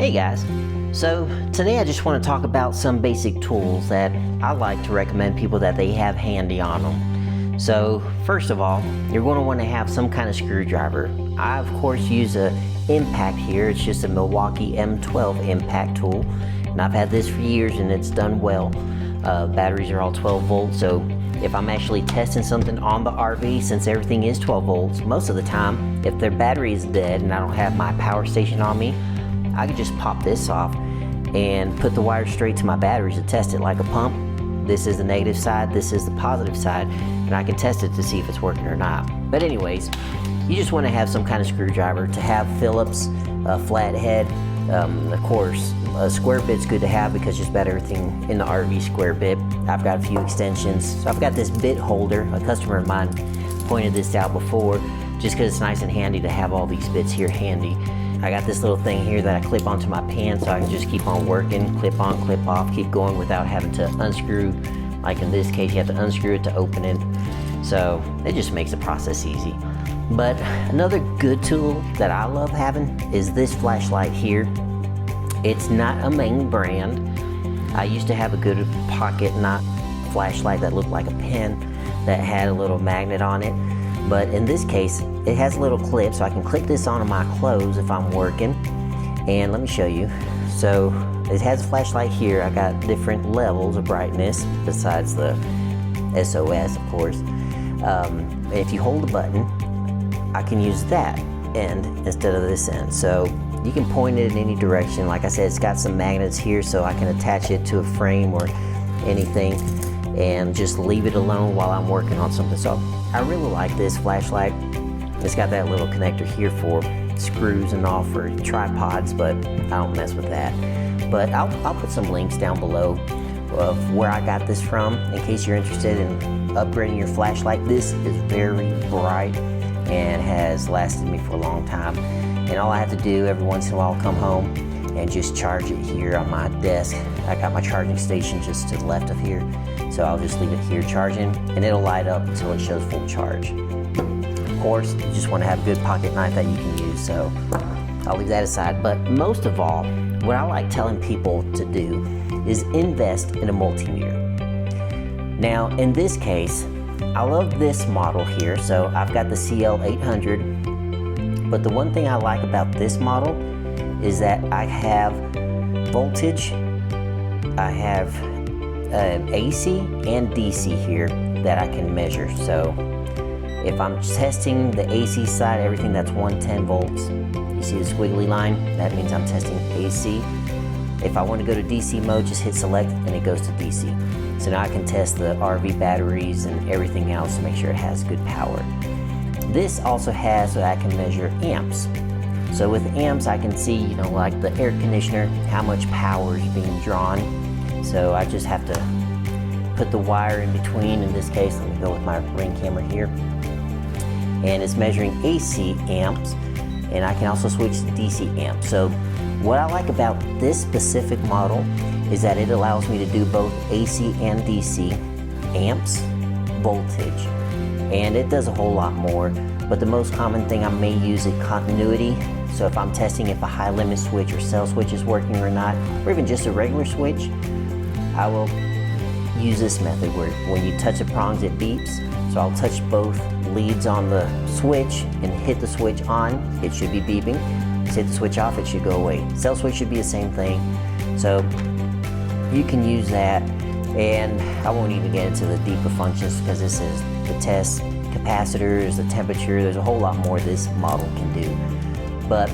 Hey guys, so today I just want to talk about some basic tools that I like to recommend people that they have handy on them. So first of all, you're going to want to have some kind of screwdriver. I of course use a impact here. It's just a Milwaukee M12 impact tool, and I've had this for years and it's done well. Batteries are all 12 volts, so if I'm actually testing something on the RV, since everything is 12 volts, most of the time, if their battery is dead and I don't have my power station on me, I can just pop this off and put the wire straight to my batteries to test it like a pump. This is the negative side, this is the positive side, and I can test it to see if it's working or not. But anyways, you just want to have some kind of screwdriver. To have Phillips, a flathead, of course, a square bit's good to have because just about everything in the RV square bit. I've got a few extensions. So I've got this bit holder. A customer of mine pointed this out before just because it's nice and handy to have all these bits here handy. I got this little thing here that I clip onto my pan so I can just keep on working, clip on, clip off, keep going without having to unscrew. Like in this case, you have to unscrew it to open it. So it just makes the process easy. But another good tool that I love having is this flashlight here. It's not a main brand. I used to have a good pocket knot flashlight that looked like a pen that had a little magnet on it. But in this case, it has a little clip, so I can clip this onto my clothes if I'm working. And let me show you. So it has a flashlight here. I got different levels of brightness besides the SOS, of course. If you hold the button, I can use that end instead of this end. So you can point it in any direction. Like I said, it's got some magnets here so I can attach it to a frame or anything and just leave it alone while I'm working on something. So I really like this flashlight. It's got that little connector here for screws and all for tripods, but I don't mess with that. But I'll put some links down below of where I got this from in case you're interested in upgrading your flashlight. This is very bright and has lasted me for a long time. And all I have to do every once in a while, come home and just charge it here on my desk. I got my charging station just to the left of here. So I'll just leave it here charging and it'll light up until it shows full charge. Of course, you just want to have a good pocket knife that you can use, so I'll leave that aside. But most of all, what I like telling people to do is invest in a multimeter. Now, in this case, I love this model here. So I've got the CL800, but the one thing I like about this model is that I have voltage, I have AC and DC here that I can measure. So if I'm testing the AC side, everything that's 110 volts, you see the squiggly line? That means I'm testing AC. If I want to go to DC mode, just hit select and it goes to DC. So now I can test the RV batteries and everything else to make sure it has good power. This also has so I can measure amps. So with amps, I can see, like the air conditioner, how much power is being drawn. So I just have to put the wire in between. In this case, let me go with my ring camera here. And it's measuring AC amps, and I can also switch to DC amps. So what I like about this specific model is that it allows me to do both AC and DC amps, voltage, and it does a whole lot more. But the most common thing I may use is continuity. So if I'm testing if a high limit switch or cell switch is working or not, or even just a regular switch, I will use this method where when you touch the prongs it beeps. So I'll touch both leads on the switch and hit the switch on, it should be beeping. Hit the switch off, it should go away. Cell switch should be the same thing. So you can use that, and I won't even get into the deeper functions because this is the test capacitors, the temperature. There's a whole lot more this model can do. But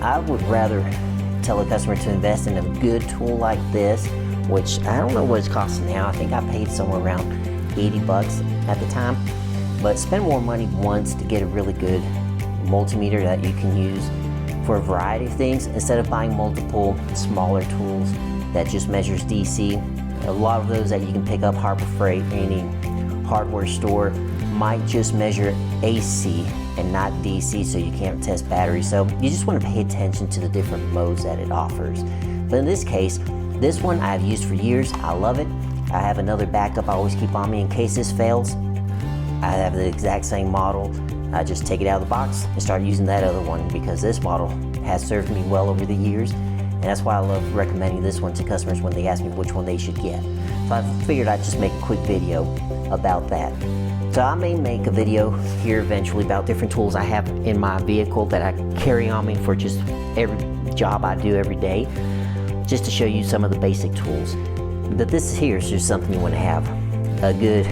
I would rather tell a customer to invest in a good tool like this, which I don't know what it's costing now. I think I paid somewhere around 80 bucks at the time. But spend more money once to get a really good multimeter that you can use for a variety of things instead of buying multiple smaller tools that just measures DC. A lot of those that you can pick up Harbor Freight, any hardware store, might just measure AC and not DC, so you can't test batteries. So you just want to pay attention to the different modes that it offers. But in this case, this one I've used for years. I love it. I have another backup I always keep on me in case this fails. I have the exact same model I just take it out of the box and start using that other one, because this model has served me well over the years, and that's why I love recommending this one to customers when they ask me which one they should get. So I figured I'd just make a quick video about that. So I may make a video here eventually about different tools I have in my vehicle that I carry on me for just every job I do every day, just to show you some of the basic tools. But this here is just something you want to have. A good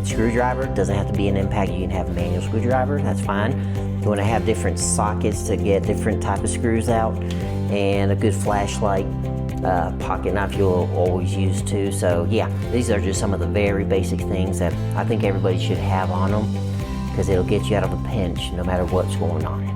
screwdriver, doesn't have to be an impact, you can have a manual screwdriver, that's fine. You want to have different sockets to get different type of screws out, and a good flashlight, pocket knife you'll always use too. So yeah, these are just some of the very basic things that I think everybody should have on them, because it'll get you out of a pinch no matter what's going on.